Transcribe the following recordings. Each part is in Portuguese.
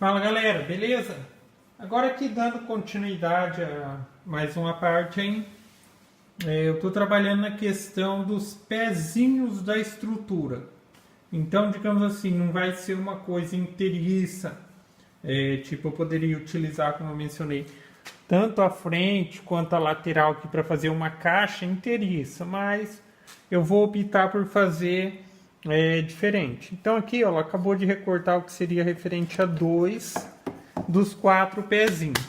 Fala galera, beleza? Agora aqui dando continuidade a mais uma parte, hein? Eu estou trabalhando na questão dos pezinhos da estrutura. Então, digamos assim, não vai ser uma coisa inteiriça. Tipo, eu poderia utilizar, como eu mencionei, tanto a frente quanto a lateral aqui para fazer uma caixa inteiriça, mas eu vou optar por fazer diferente. Então aqui, ó, ela acabou de recortar o que seria referente a 2 dos 4 pezinhos.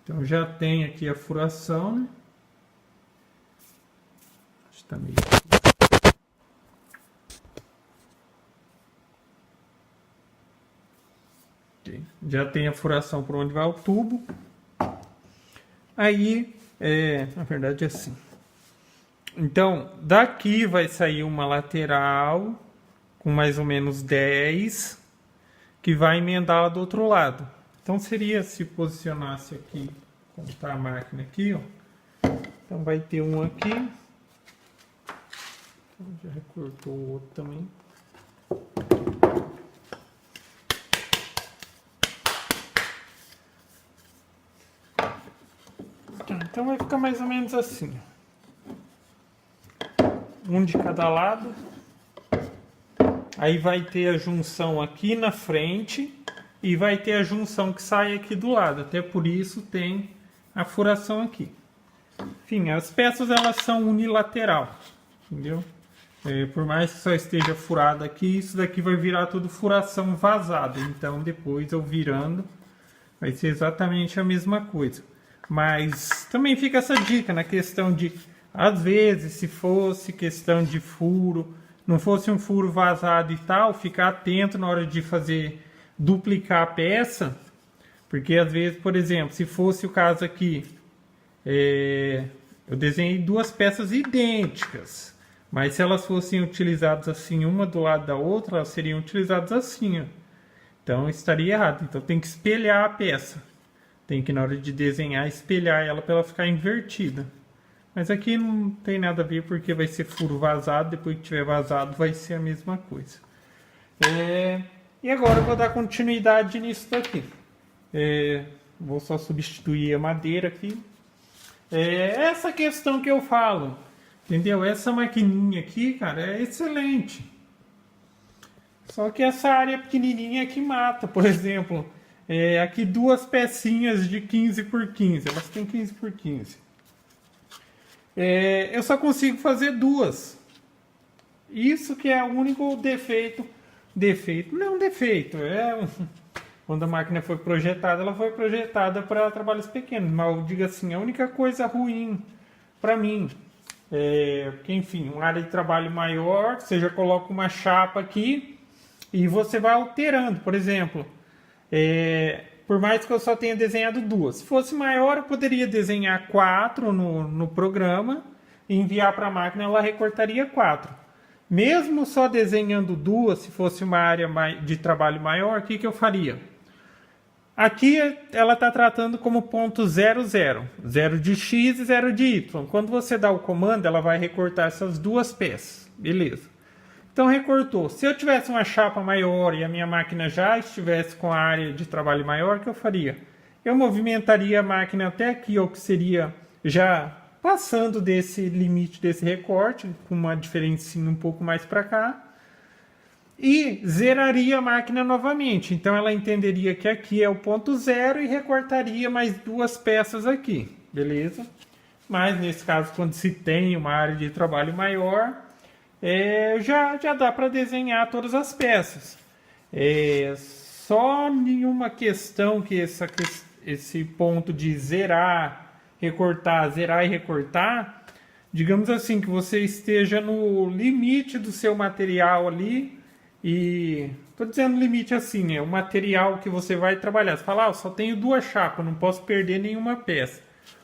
Então já tem aqui a furação, né? Acho que tá meio... Já tem a furação por onde vai o tubo. Aí, na verdade é assim. Então, daqui vai sair uma lateral com mais ou menos 10, que vai emendar lá do outro lado. Então, seria se posicionasse aqui, como está a máquina aqui, ó. Então, vai ter um aqui. Já recortou o outro também. Então, vai ficar mais ou menos assim, ó. Um de cada lado. Aí vai ter a junção aqui na frente e vai ter a junção que sai aqui do lado. Até por isso tem a furação aqui. Enfim, as peças elas são unilateral, entendeu? Por mais que só esteja furado aqui, isso daqui vai virar tudo furação vazada. Então depois eu virando vai ser exatamente a mesma coisa. Mas também fica essa dica na questão de, às vezes, se fosse questão de furo, não fosse um furo vazado e tal, ficar atento na hora de fazer duplicar a peça, porque às vezes, por exemplo, se fosse o caso aqui, eu desenhei 2 peças idênticas, mas se elas fossem utilizadas assim, uma do lado da outra, elas seriam utilizadas assim, ó. Então estaria errado. Então tem que espelhar a peça. Tem que, na hora de desenhar, espelhar ela para ela ficar invertida. Mas aqui não tem nada a ver porque vai ser furo vazado. Depois que tiver vazado vai ser a mesma coisa. E agora eu vou dar continuidade nisso daqui. Vou só substituir a madeira aqui. Essa questão que eu falo. Entendeu? Essa maquininha aqui, cara, é excelente. Só que essa área pequenininha que mata. Por exemplo... aqui 2 pecinhas de 15 por 15. Elas têm 15 por 15. Eu só consigo fazer 2. Isso que é o único defeito. Não defeito. Quando a máquina foi projetada, ela foi projetada para trabalhos pequenos. Mas eu digo assim, a única coisa ruim para mim. Porque, enfim, uma área de trabalho maior, você já coloca uma chapa aqui e você vai alterando. Por exemplo... por mais que eu só tenha desenhado 2. Se fosse maior, eu poderia desenhar 4 no programa e enviar para a máquina, ela recortaria 4. Mesmo só desenhando 2, se fosse uma área de trabalho maior, o que eu faria? Aqui ela está tratando como ponto 0, 0. 0 de X e 0 de Y. Quando você dá o comando, ela vai recortar essas 2 peças. Beleza. Então recortou. Se eu tivesse uma chapa maior e a minha máquina já estivesse com a área de trabalho maior, o que eu faria? Eu movimentaria a máquina até aqui, ou que seria já passando desse limite desse recorte, com uma diferencinha um pouco mais para cá, e zeraria a máquina novamente. Então ela entenderia que aqui é o ponto 0 e recortaria mais 2 peças aqui, beleza? Mas nesse caso, quando se tem uma área de trabalho maior... já dá para desenhar todas as peças. Só nenhuma questão que esse ponto de zerar e recortar, digamos assim, que você esteja no limite do seu material ali, e estou dizendo limite assim, o material que você vai trabalhar. Você fala, eu só tenho 2 chapas, não posso perder nenhuma peça.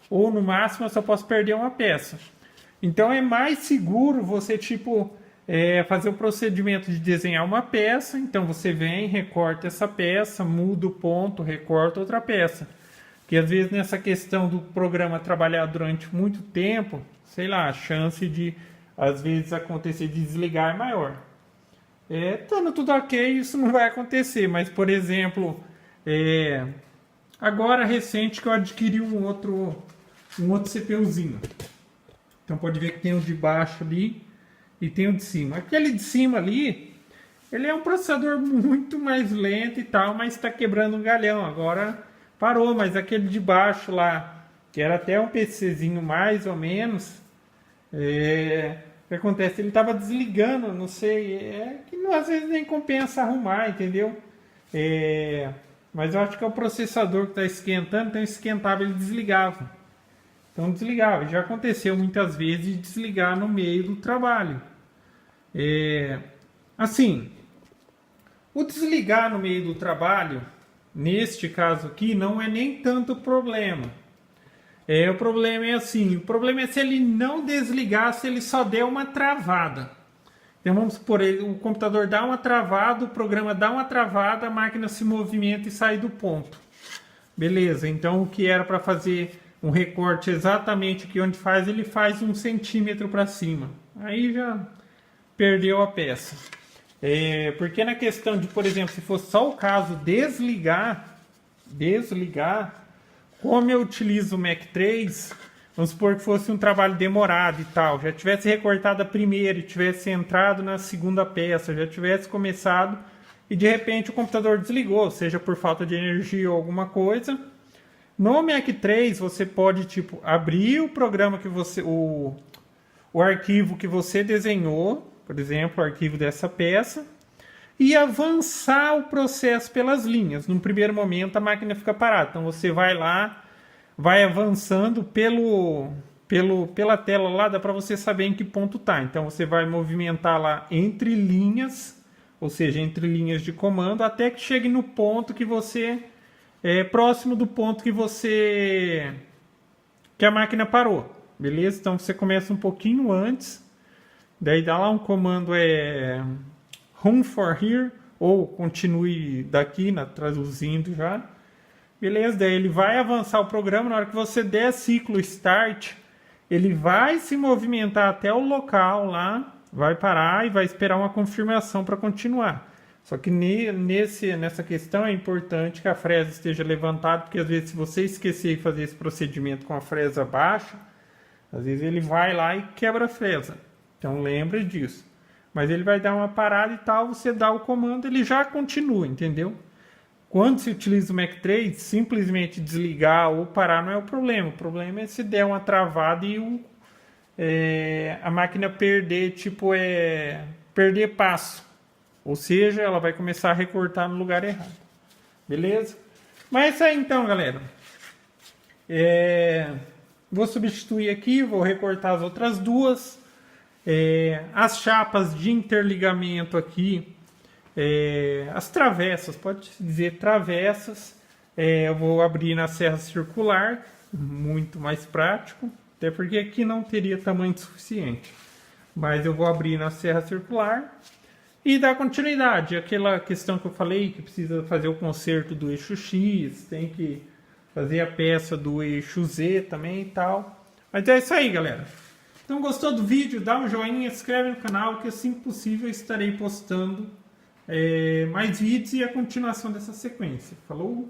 Ou no máximo eu só posso perder uma peça. Então é mais seguro você fazer o procedimento de desenhar uma peça. Então você vem, recorta essa peça, muda o ponto, recorta outra peça. Porque às vezes nessa questão do programa trabalhar durante muito tempo, sei lá, a chance de às vezes acontecer de desligar é maior. Estando tudo ok, isso não vai acontecer. Mas, por exemplo, agora recente que eu adquiri um outro CPUzinho. Então pode ver que tem o de baixo ali e tem o de cima. Aquele de cima ali, ele é um processador muito mais lento e tal, mas está quebrando um galhão. Agora parou, mas aquele de baixo lá, que era até um PCzinho mais ou menos, o que acontece? Ele estava desligando, não sei, que às vezes nem compensa arrumar, entendeu? Mas eu acho que é o processador que está esquentando, então esquentava, ele desligava. Então desligava. Já aconteceu muitas vezes de desligar no meio do trabalho. Assim, o desligar no meio do trabalho, neste caso aqui, não é nem tanto problema. O problema é assim, o problema é se ele não desligar, se ele só der uma travada. Então vamos supor, o computador dá uma travada, o programa dá uma travada, a máquina se movimenta e sai do ponto. Beleza, então o que era para fazer um recorte exatamente aqui onde faz, ele faz 1 centímetro para cima. Aí já perdeu a peça. Porque na questão de, por exemplo, se fosse só o caso desligar, como eu utilizo o Mac 3, vamos supor que fosse um trabalho demorado e tal, já tivesse recortado a primeira e tivesse entrado na segunda peça, já tivesse começado e de repente o computador desligou, seja por falta de energia ou alguma coisa. No Mac 3 você pode abrir o programa que você, o arquivo que você desenhou, por exemplo, o arquivo dessa peça, e avançar o processo pelas linhas. Num primeiro momento a máquina fica parada, então você vai lá, vai avançando pela tela lá, dá para você saber em que ponto está. Então você vai movimentar lá entre linhas, ou seja, entre linhas de comando, até que chegue no ponto que você próximo do ponto que a máquina parou, beleza? Então você começa um pouquinho antes, daí dá lá um comando Run for here, ou continue daqui, traduzindo já, beleza? Daí ele vai avançar o programa, na hora que você der ciclo start, ele vai se movimentar até o local lá, vai parar e vai esperar uma confirmação para continuar. Só que nessa questão é importante que a fresa esteja levantada, porque às vezes se você esquecer de fazer esse procedimento com a fresa baixa, às vezes ele vai lá e quebra a fresa. Então lembre disso. Mas ele vai dar uma parada e tal, você dá o comando, ele já continua, entendeu? Quando se utiliza o Mac 3, simplesmente desligar ou parar não é o problema. O problema é se der uma travada e a máquina perder, perder passo. Ou seja, ela vai começar a recortar no lugar errado. Beleza? Mas é isso aí então, galera. Vou substituir aqui, vou recortar as outras duas. As chapas de interligamento aqui, as travessas, pode dizer travessas, eu vou abrir na serra circular, muito mais prático, até porque aqui não teria tamanho suficiente. Mas eu vou abrir na serra circular e dar continuidade. Aquela questão que eu falei, que precisa fazer o conserto do eixo X, tem que fazer a peça do eixo Z também e tal. Mas é isso aí, galera. Então, gostou do vídeo? Dá um joinha, se inscreve no canal, que assim que possível eu estarei postando mais vídeos e a continuação dessa sequência. Falou?